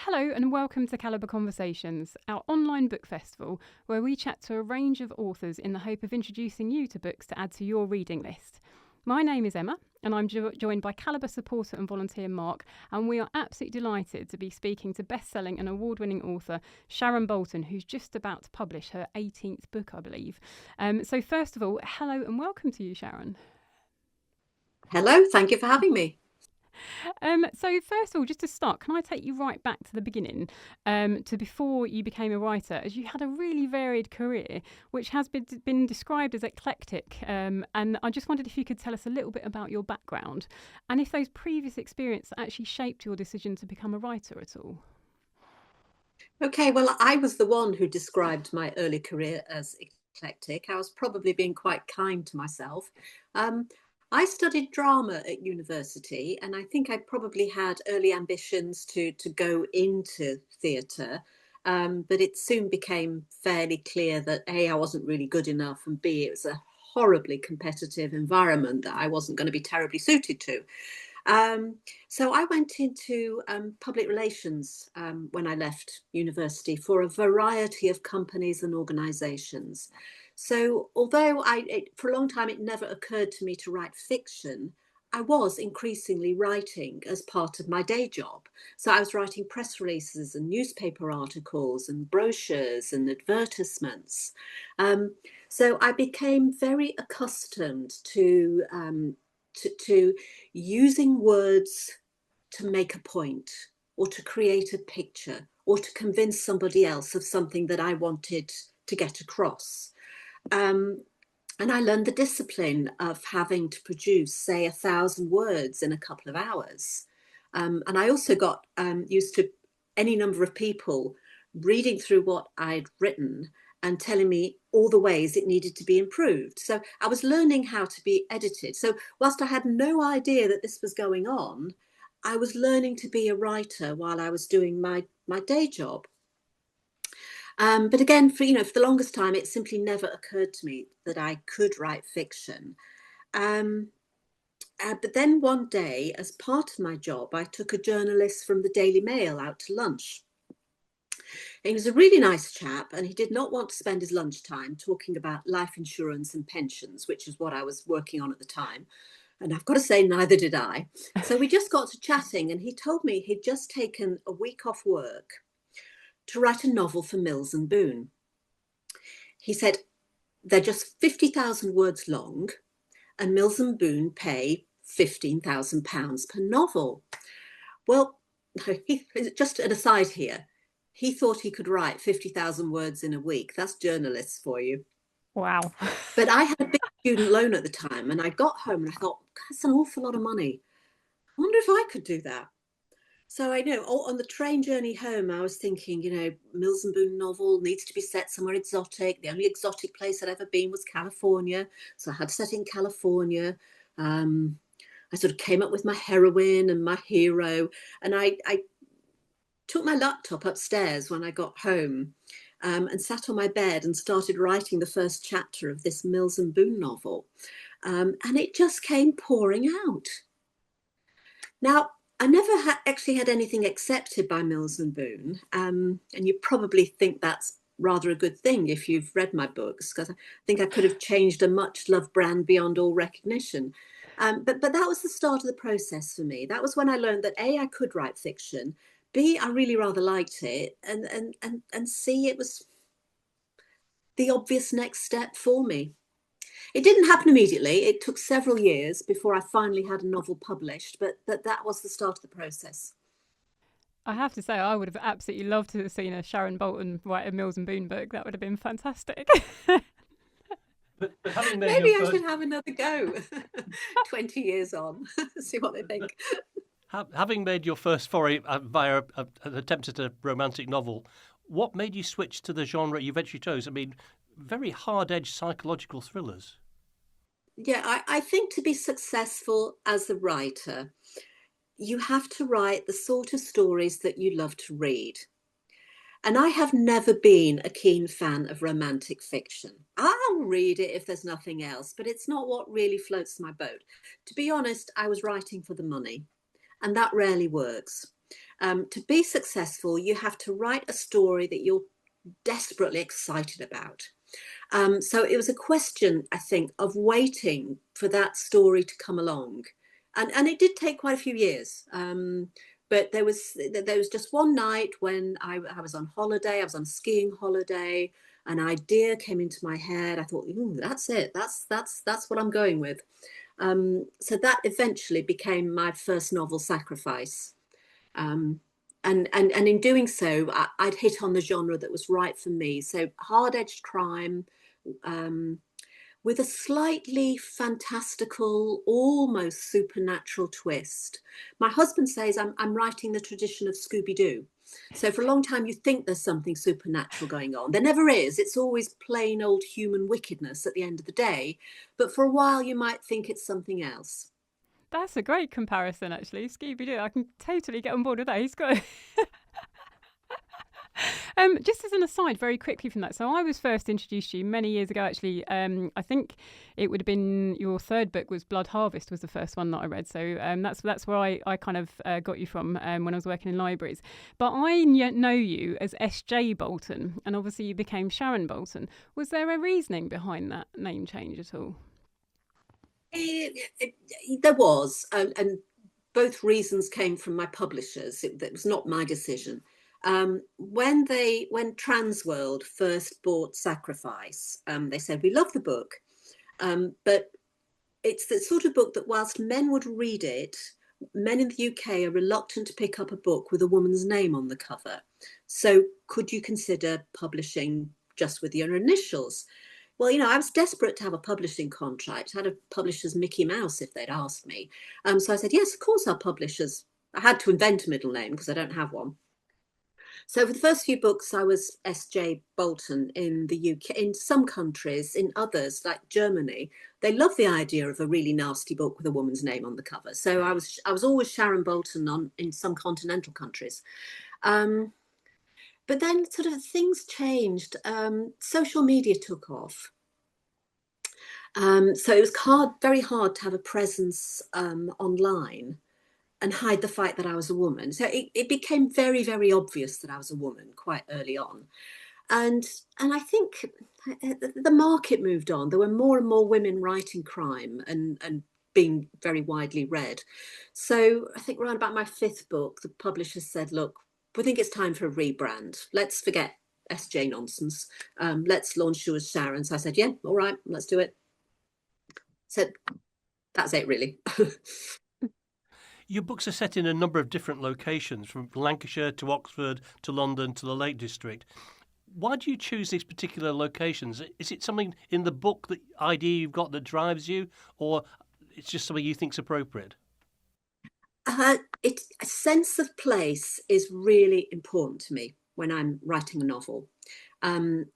Hello and welcome to Calibre Conversations, our online book festival where we chat to a range of authors in the hope of introducing you to books to add to your reading list. My name is Emma and I'm joined by Calibre supporter and volunteer Mark, and we are absolutely delighted to be speaking to best-selling and award-winning author Sharon Bolton, who's just about to publish her 18th book, I believe. So first of all, hello and welcome to you, Sharon. Hello, thank you for having me. So first of all, just to start, can I take you right back to the beginning, to before you became a writer, as you had a really varied career, which has been described as eclectic. And I just wondered if you could tell us a little bit about your background and if those previous experiences actually shaped your decision to become a writer at all. Okay, well, I was the one who described my early career as eclectic. I was probably being quite kind to myself. Um, I studied drama at university, and I think I probably had early ambitions to go into theatre. But it soon became fairly clear that A, I wasn't really good enough, and B, it was a horribly competitive environment that I wasn't going to be terribly suited to. Um, so I went into public relations when I left university for a variety of companies and organisations. So although for a long time it never occurred to me to write fiction, I was increasingly writing as part of my day job. So I was writing press releases and newspaper articles and brochures and advertisements. Um, so I became very accustomed to using words to make a point or to create a picture or to convince somebody else of something that I wanted to get across. And I learned the discipline of having to produce, say, 1,000 words in a couple of hours. And I also got used to any number of people reading through what I'd written and telling me all the ways it needed to be improved. So I was learning how to be edited. So whilst I had no idea that this was going on, I was learning to be a writer while I was doing my day job. But again, for the longest time, it simply never occurred to me that I could write fiction. Um, but then one day, as part of my job, I took a journalist from the Daily Mail out to lunch. He was a really nice chap, and he did not want to spend his lunchtime talking about life insurance and pensions, which is what I was working on at the time. And I've got to say, neither did I. So we just got to chatting, and he told me he'd just taken a week off work to write a novel for Mills and Boon. He said they're just 50,000 words long, and Mills and Boon pay £15,000 per novel. Well, just an aside here, he thought he could write 50,000 words in a week. That's journalists for you. Wow. But I had a big student loan at the time, and I got home and I thought, that's an awful lot of money. I wonder if I could do that. So I know on the train journey home, I was thinking, Mills and Boon novel needs to be set somewhere exotic. The only exotic place I'd ever been was California. So I had to set in California. I sort of came up with my heroine and my hero. And I took my laptop upstairs when I got home and sat on my bed and started writing the first chapter of this Mills and Boon novel. And it just came pouring out. Now, I never actually had anything accepted by Mills and Boon, and you probably think that's rather a good thing if you've read my books, because I think I could have changed a much loved brand beyond all recognition. But that was the start of the process for me. That was when I learned that A, I could write fiction, B, I really rather liked it, and C, it was the obvious next step for me. It didn't happen immediately. It took several years before I finally had a novel published, but that was the start of the process. I have to say, I would have absolutely loved to have seen a Sharon Bolton write a Mills and Boon book. That would have been fantastic. But having made Maybe your I first, should have another go 20 years on, see what they think. having made your first foray via an attempt at a romantic novel, what made you switch to the genre you eventually chose? I mean, very hard-edged psychological thrillers. Yeah, I think to be successful as a writer, you have to write the sort of stories that you love to read. And I have never been a keen fan of romantic fiction. I'll read it if there's nothing else, but it's not what really floats my boat. To be honest, I was writing for the money, and that rarely works. To be successful, you have to write a story that you're desperately excited about. So it was a question, I think, of waiting for that story to come along. And it did take quite a few years. But there was just one night when I was on holiday, I was on a skiing holiday, an idea came into my head. I thought, that's it. That's what I'm going with. So that eventually became my first novel, Sacrifice. And in doing so, I'd hit on the genre that was right for me. So hard-edged crime, with a slightly fantastical, almost supernatural twist. My husband says I'm writing the tradition of Scooby-Doo. So for a long time, you think there's something supernatural going on. There never is. It's always plain old human wickedness at the end of the day. But for a while, you might think it's something else. That's a great comparison, actually. Scooby-Doo. I can totally get on board with that. He's got. Just as an aside, very quickly from that. So I was first introduced to you many years ago, actually. I think it would have been your third book was Blood Harvest was the first one that I read. So that's where I kind of got you from when I was working in libraries. But I know you as S.J. Bolton, and obviously you became Sharon Bolton. Was there a reasoning behind that name change at all? There was, and both reasons came from my publishers. It was not my decision. When Transworld first bought Sacrifice, they said, we love the book, but it's the sort of book that whilst men would read it, men in the UK are reluctant to pick up a book with a woman's name on the cover. So could you consider publishing just with your initials? Well, I was desperate to have a publishing contract. I had a publisher's Mickey Mouse if they'd asked me. So I said, yes, of course I'll publish as. I had to invent a middle name because I don't have one. So for the first few books, I was S.J. Bolton in the UK. In some countries, in others, like Germany, they love the idea of a really nasty book with a woman's name on the cover. So I was always Sharon Bolton in some continental countries. But then sort of things changed. Social media took off. So it was very hard to have a presence online and hide the fact that I was a woman. So it became very, very obvious that I was a woman quite early on. And I think the market moved on. There were more and more women writing crime and being very widely read. So I think around about my fifth book, the publisher said, look, we think it's time for a rebrand. Let's forget SJ nonsense. Let's launch you as Sharon. So I said, yeah, all right, let's do it. So that's it, really. Your books are set in a number of different locations, from Lancashire to Oxford to London to the Lake District. Why do you choose these particular locations? Is it something in the book, the idea you've got that drives you, or it's just something you think's appropriate? A sense of place is really important to me when I'm writing a novel. And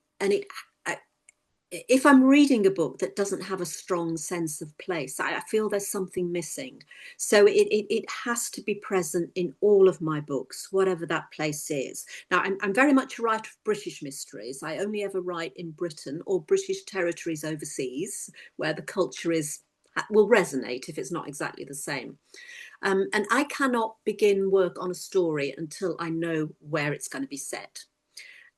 if I'm reading a book that doesn't have a strong sense of place, I feel there's something missing. So it has to be present in all of my books, whatever that place is. Now, I'm very much a writer of British mysteries. I only ever write in Britain or British territories overseas, where the culture will resonate if it's not exactly the same. And I cannot begin work on a story until I know where it's going to be set.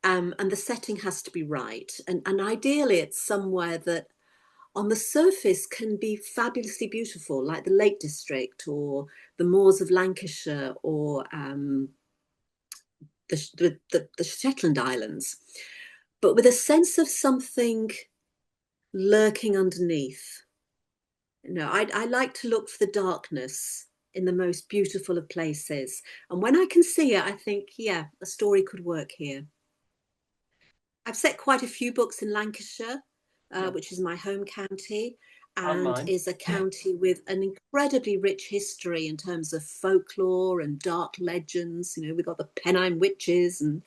And the setting has to be right. And ideally, it's somewhere that on the surface can be fabulously beautiful, like the Lake District or the moors of Lancashire or the Shetland Islands, but with a sense of something lurking underneath. I like to look for the darkness in the most beautiful of places. And when I can see it, I think, yeah, a story could work here. I've set quite a few books in Lancashire, which is my home county, and is a county with an incredibly rich history in terms of folklore and dark legends. We've got the Pennine Witches and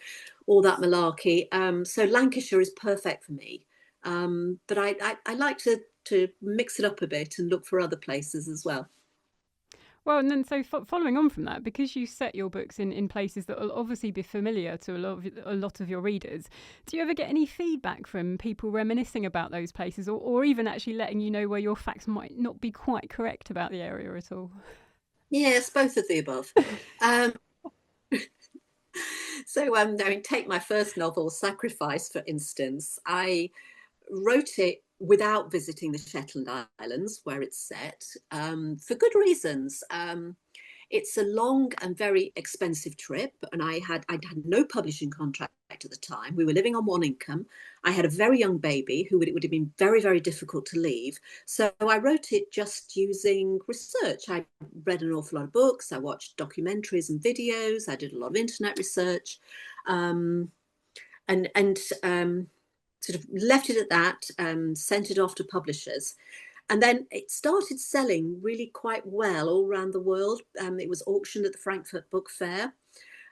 all that malarkey. So Lancashire is perfect for me. But I like to mix it up a bit and look for other places as well. Well, and then so following on from that, because you set your books in places that will obviously be familiar to a lot of your readers, do you ever get any feedback from people reminiscing about those places, or even actually letting you know where your facts might not be quite correct about the area at all? Yes, both of the above. So, I mean, take my first novel, Sacrifice, for instance. I wrote it without visiting the Shetland Islands, where it's set, for good reasons. It's a long and very expensive trip, and I'd had no publishing contract at the time. We were living on one income. I had a very young baby who it would have been very, very difficult to leave. So I wrote it just using research. I read an awful lot of books. I watched documentaries and videos. I did a lot of internet research, and sort of left it at that. Sent it off to publishers. And then it started selling really quite well all around the world. It was auctioned at the Frankfurt Book Fair,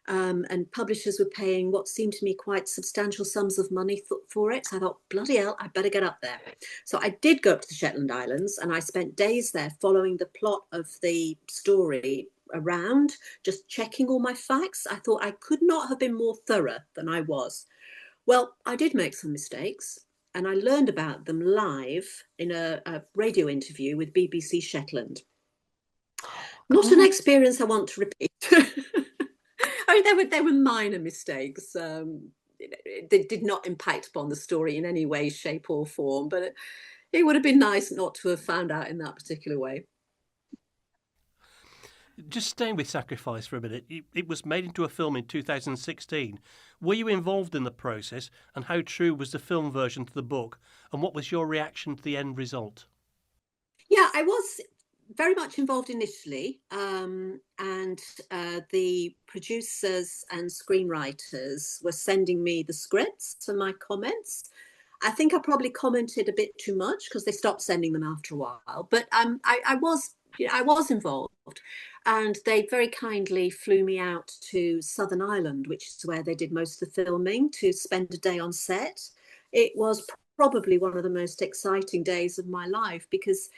and publishers were paying what seemed to me quite substantial sums of money for it. So I thought, bloody hell, I better get up there. So I did go up to the Shetland Islands, and I spent days there following the plot of the story around, just checking all my facts. I thought I could not have been more thorough than I was. Well, I did make some mistakes, and I learned about them live in a radio interview with BBC Shetland. Not an experience I want to repeat. I mean, they were minor mistakes. They did not impact upon the story in any way, shape, or form, but it would have been nice not to have found out in that particular way. Just staying with Sacrifice for a minute, it was made into a film in 2016. Were you involved in the process, and how true was the film version to the book, and what was your reaction to the end result? Yeah, I was very much involved initially, and the producers and screenwriters were sending me the scripts for my comments. I think I probably commented a bit too much because they stopped sending them after a while, but I was involved. And they very kindly flew me out to Southern Ireland, which is where they did most of the filming, to spend a day on set. It was probably one of the most exciting days of my life, because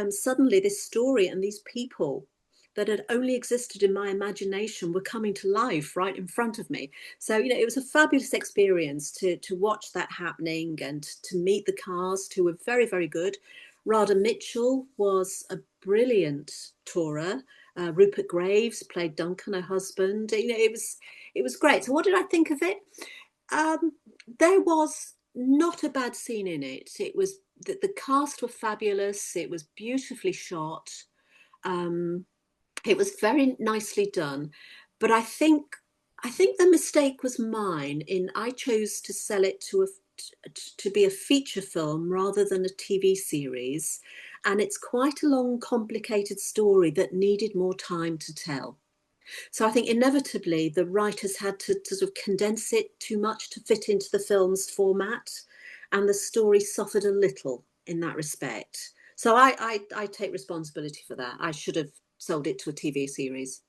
suddenly this story and these people that had only existed in my imagination were coming to life right in front of me. So, it was a fabulous experience to watch that happening and to meet the cast, who were very, very good. Radha Mitchell was a brilliant Tora. Rupert Graves played Duncan, her husband. It was great. So what did I think of it? There was not a bad scene in it. It was the cast were fabulous. It was beautifully shot. It was very nicely done. But I think the mistake was mine in I chose to sell it to be a feature film rather than a TV series. And it's quite a long, complicated story that needed more time to tell. So I think inevitably the writers had to sort of condense it too much to fit into the film's format, and the story suffered a little in that respect. So I take responsibility for that. I should have sold it to a TV series.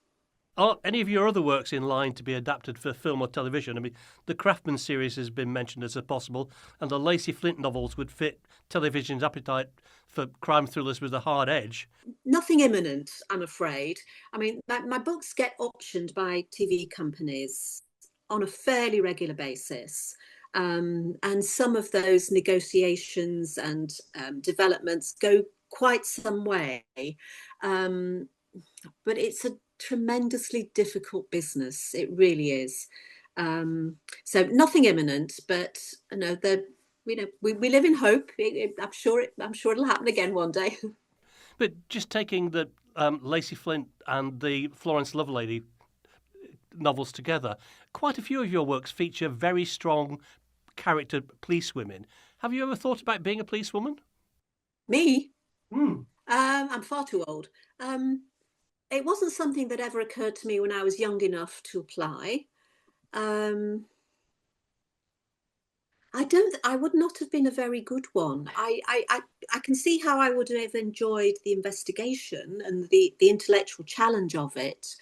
Are any of your other works in line to be adapted for film or television? I mean, the Craftman series has been mentioned as a possible, and the Lacey Flint novels would fit television's appetite for crime thrillers with a hard edge. Nothing imminent, I'm afraid. I mean, my books get optioned by TV companies on a fairly regular basis. And some of those negotiations and developments go quite some way. But it's a tremendously difficult business. It really is. So nothing imminent, but we live in hope. I'm sure it'll happen again one day. But just taking the Lacey Flint and the Florence Lovelady novels together, quite a few of your works feature very strong character policewomen. Have you ever thought about being a policewoman? Me? I'm far too old. It wasn't something that ever occurred to me when I was young enough to apply. I would not have been a very good one. I can see how I would have enjoyed the investigation and the intellectual challenge of it.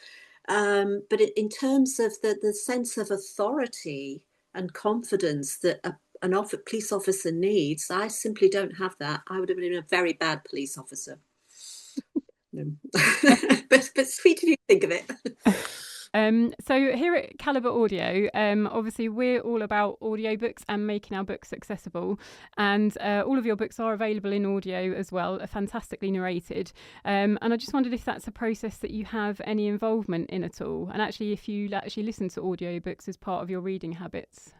But in terms of the sense of authority and confidence that an police officer needs, I simply don't have that. I would have been a very bad police officer. But sweet if you think of it. So here at Calibre Audio, obviously we're all about audiobooks and making our books accessible, and all of your books are available in audio as well, fantastically narrated. And I just wondered if that's a process that you have any involvement in at all, and actually if you actually listen to audiobooks as part of your reading habits.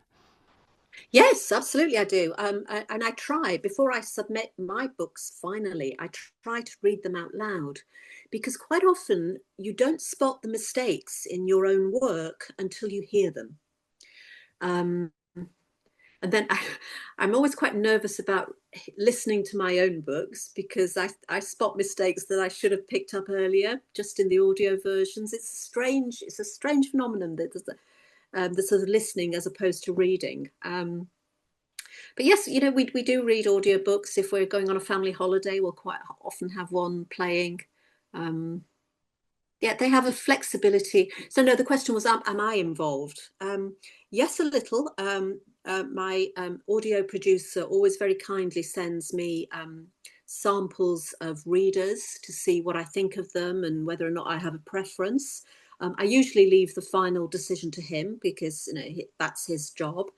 Yes, absolutely, I do. And I try, before I submit my books finally, I try to read them out loud, because quite often you don't spot the mistakes in your own work until you hear them. Um, and then I'm always quite nervous about listening to my own books, because I spot mistakes that I should have picked up earlier, just in the audio versions. It's a strange phenomenon, that the sort of listening as opposed to reading. But yes, we do read audiobooks. If we're going on a family holiday, we'll quite often have one playing. Yeah, they have a flexibility. So no, the question was, am I involved? Yes, a little. My audio producer always very kindly sends me samples of readers to see what I think of them and whether or not I have a preference. I usually leave the final decision to him, because that's his job.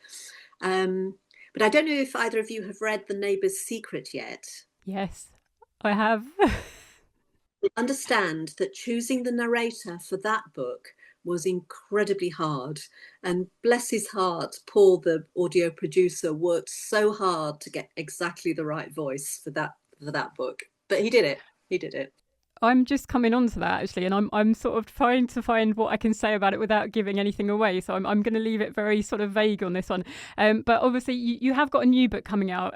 But I don't know if either of you have read The Neighbour's Secret yet. Yes, I have. Understand that choosing the narrator for that book was incredibly hard, and bless his heart, Paul, the audio producer, worked so hard to get exactly the right voice for that book. But he did it. I'm just coming on to that actually, and I'm sort of trying to find what I can say about it without giving anything away. So I'm going to leave it very sort of vague on this one. But obviously you have got a new book coming out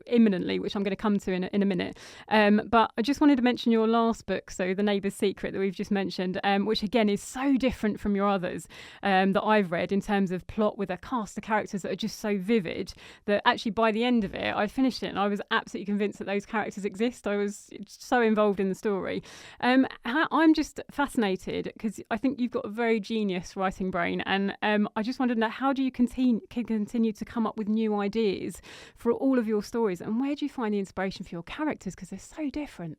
imminently, which I'm going to come to in a minute. But I just wanted to mention your last book, so The Neighbour's Secret, that we've just mentioned, which again is so different from your others that I've read in terms of plot, with a cast of characters that are just so vivid that actually by the end of it, I finished it and I was absolutely convinced that those characters exist. I was so involved in the story. I'm just fascinated, because I think you've got a very genius writing brain, and I just wanted to know, how do you continue to come up with new ideas for all of your stories, and where do you find the inspiration for your characters, because they're so different?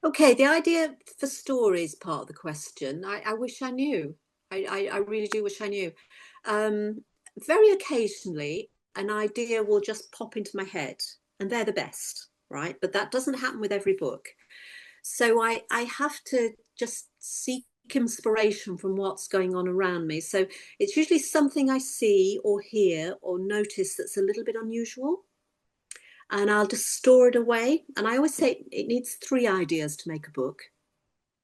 Okay, the idea for stories part of the question, I wish I knew. I really do wish I knew. Very occasionally, an idea will just pop into my head, and they're the best, right? But that doesn't happen with every book. So I have to just seek inspiration from what's going on around me. So it's usually something I see or hear or notice that's a little bit unusual, and I'll just store it away. And I always say it needs 3 ideas to make a book.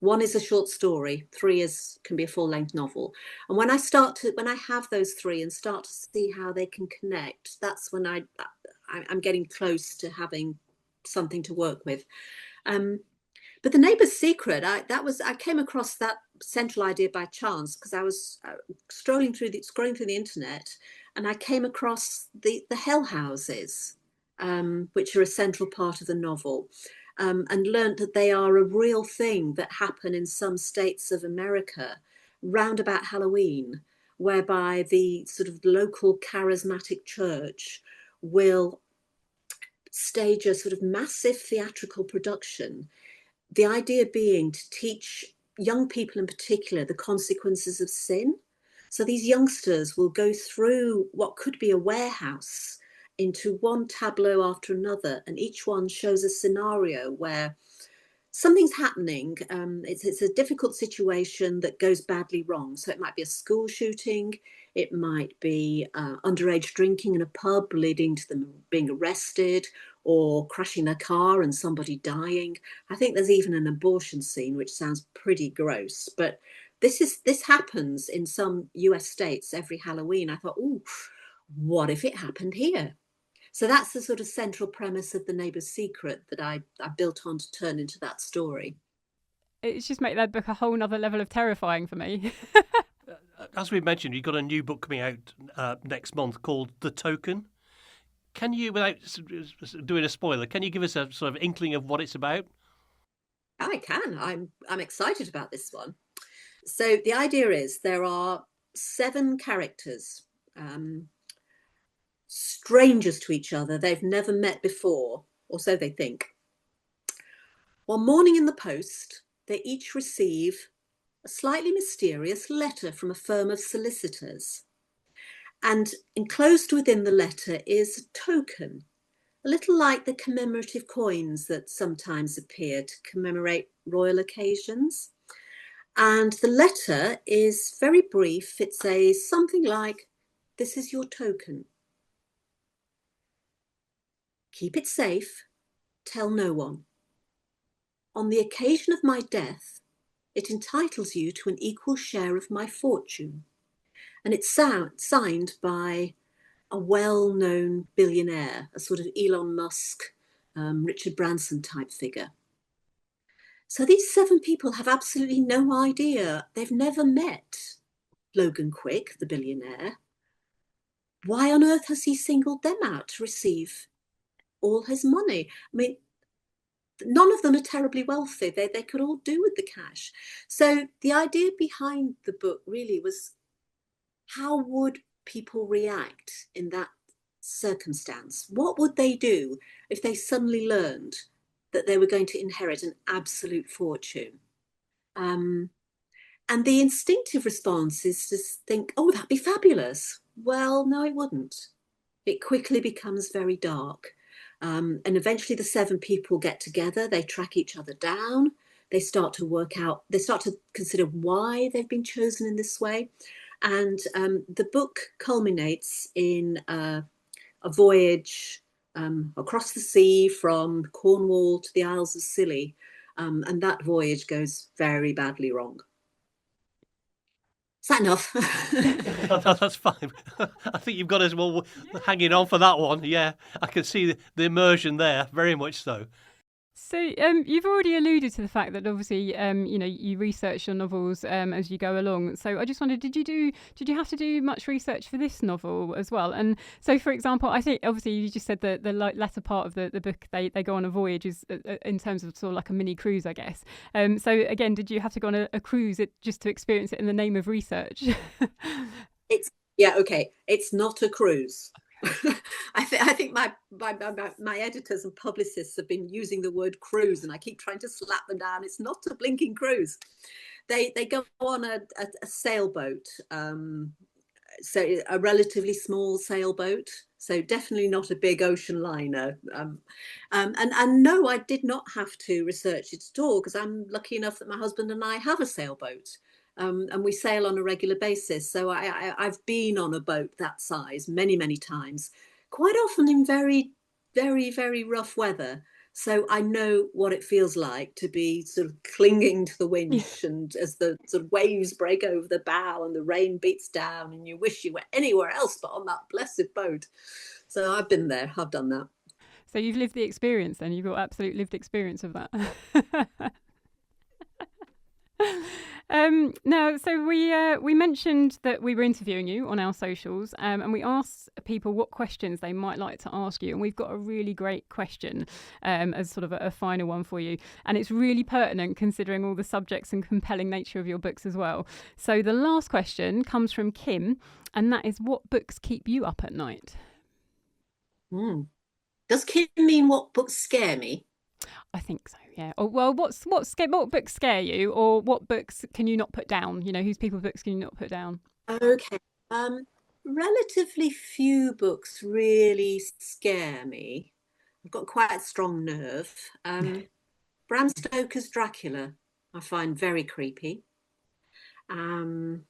1 is a short story, 3 can be a full-length novel. And when I have those 3 and start to see how they can connect, that's when I'm getting close to having something to work with. But The Neighbour's Secret, I came across that central idea by chance, because I was scrolling through the internet, and I came across the hell houses, which are a central part of the novel, and learnt that they are a real thing that happen in some states of America round about Halloween, whereby the sort of local charismatic church will stage a sort of massive theatrical production. The idea being to teach young people in particular the consequences of sin. So these youngsters will go through what could be a warehouse into one tableau after another, and each one shows a scenario where something's happening. It's a difficult situation that goes badly wrong. So it might be a school shooting, it might be underage drinking in a pub leading to them being arrested, or crashing their car and somebody dying. I think there's even an abortion scene, which sounds pretty gross, but this happens in some US states every Halloween. I thought, oh, what if it happened here? So that's the sort of central premise of The Neighbour's Secret that I built on to turn into that story. It's just made that book a whole nother level of terrifying for me. As we mentioned, you've got a new book coming out next month called The Token. Can you, without doing a spoiler, can you give us a sort of inkling of what it's about? I can. I'm excited about this one. So the idea is there are 7 characters, strangers to each other. They've never met before, or so they think. One morning in the post, they each receive a slightly mysterious letter from a firm of solicitors. And enclosed within the letter is a token, a little like the commemorative coins that sometimes appear to commemorate royal occasions. And the letter is very brief. It says something like, "This is your token. Keep it safe. Tell no one. On the occasion of my death, it entitles you to an equal share of my fortune." And it's signed by a well-known billionaire, a sort of Elon Musk, Richard Branson type figure. So these 7 people have absolutely no idea. They've never met Logan Quick, the billionaire. Why on earth has he singled them out to receive all his money? I mean, none of them are terribly wealthy. They could all do with the cash. So the idea behind the book really was, how would people react in that circumstance? What would they do if they suddenly learned that they were going to inherit an absolute fortune? And the instinctive response is to think, oh, that'd be fabulous. Well, no, it wouldn't. It quickly becomes very dark. And eventually the 7 people get together, they track each other down, they start to consider why they've been chosen in this way. And the book culminates in a voyage across the sea from Cornwall to the Isles of Scilly. And that voyage goes very badly wrong. Is that enough? That's fine. I think you've got us well hanging on for that one. Yeah, I can see the immersion there, very much so. So you've already alluded to the fact that obviously you research your novels as you go along. So I just wondered, did you have to do much research for this novel as well? And so, for example, I think obviously you just said that the latter part of the book, they go on a voyage is in terms of sort of like a mini cruise, I guess. So again, did you have to go on a cruise just to experience it in the name of research? It's not a cruise. I think my editors and publicists have been using the word cruise, and I keep trying to slap them down. It's not a blinking cruise. They go on a sailboat, so a relatively small sailboat. So definitely not a big ocean liner. And no, I did not have to research it at all, because I'm lucky enough that my husband and I have a sailboat. And we sail on a regular basis. So I've been on a boat that size many, many times, quite often in very, very, very rough weather. So I know what it feels like to be sort of clinging to the winch, and as the sort of waves break over the bow and the rain beats down, and you wish you were anywhere else but on that blessed boat. So I've been there, I've done that. So you've lived the experience then, you've got absolute lived experience of that. Now, so we mentioned that we were interviewing you on our socials, and we asked people what questions they might like to ask you, and we've got a really great question as sort of a final one for you, and it's really pertinent considering all the subjects and compelling nature of your books as well. So the last question comes from Kim, and that is, what books keep you up at night? Does Kim mean what books scare me? I think so, yeah. Or, well, what books scare you, or what books can you not put down? You know, whose people's books can you not put down? Okay. Relatively few books really scare me. I've got quite a strong nerve. Bram Stoker's Dracula I find very creepy. And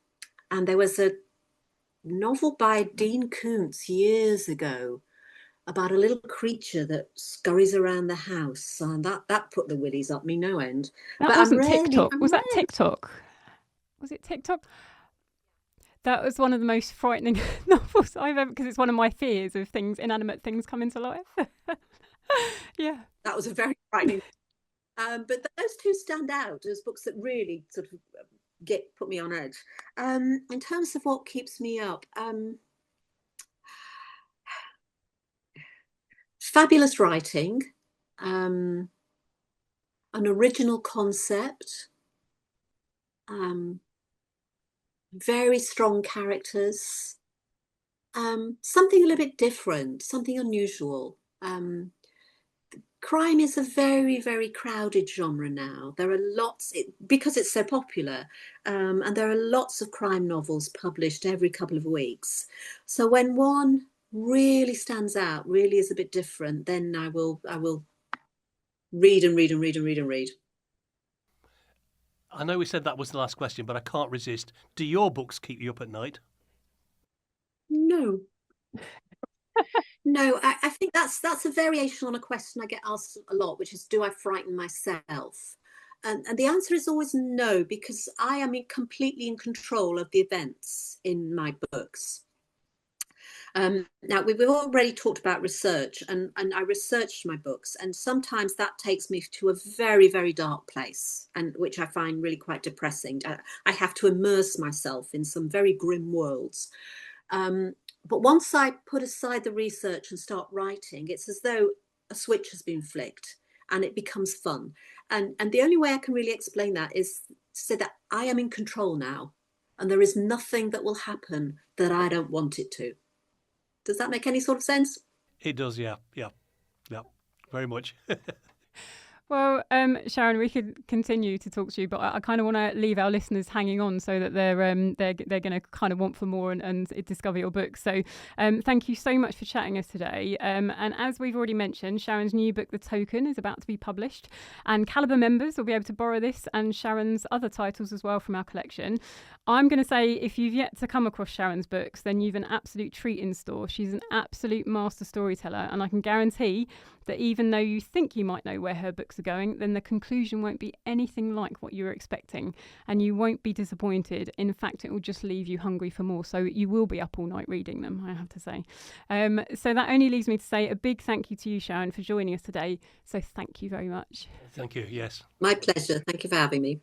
there was a novel by Dean Koontz years ago about a little creature that scurries around the house, and that put the willies up me no end. That But wasn't TikTok. Was that TikTok? Was it TikTok? That was one of the most frightening novels I've ever, because it's one of my fears of inanimate things coming to life. Yeah. That was a very frightening. But those two stand out as books that really sort of put me on edge. In terms of what keeps me up, fabulous writing, an original concept, very strong characters, something a little bit different, something unusual, Crime is a very, very crowded genre now. There are lots, because it's so popular, and there are lots of crime novels published every couple of weeks. So when one really stands out, really is a bit different, then I will read and read and read and read and read. I know we said that was the last question, but I can't resist. Do your books keep you up at night? No. No, I think that's a variation on a question I get asked a lot, which is, do I frighten myself? And the answer is always no, because I am completely in control of the events in my books. Now, we've already talked about research, and I researched my books, and sometimes that takes me to a very, very dark place, and which I find really quite depressing. I have to immerse myself in some very grim worlds. But once I put aside the research and start writing, it's as though a switch has been flicked and it becomes fun. And the only way I can really explain that is to say that I am in control now, and there is nothing that will happen that I don't want it to. Does that make any sort of sense? It does, yeah, very much. Well, Sharon, we could continue to talk to you, but I kind of want to leave our listeners hanging on so that they're going to kind of want for more and discover your books. So thank you so much for chatting us today. And as we've already mentioned, Sharon's new book, The Token, is about to be published, and Calibre members will be able to borrow this and Sharon's other titles as well from our collection. I'm going to say, if you've yet to come across Sharon's books, then you've an absolute treat in store. She's an absolute master storyteller, and I can guarantee that even though you think you might know where her books are going, then the conclusion won't be anything like what you were expecting, and you won't be disappointed. In fact, it will just leave you hungry for more. So you will be up all night reading them, I have to say. So that only leaves me to say a big thank you to you, Sharon, for joining us today. So thank you very much. Thank you, yes. My pleasure. Thank you for having me.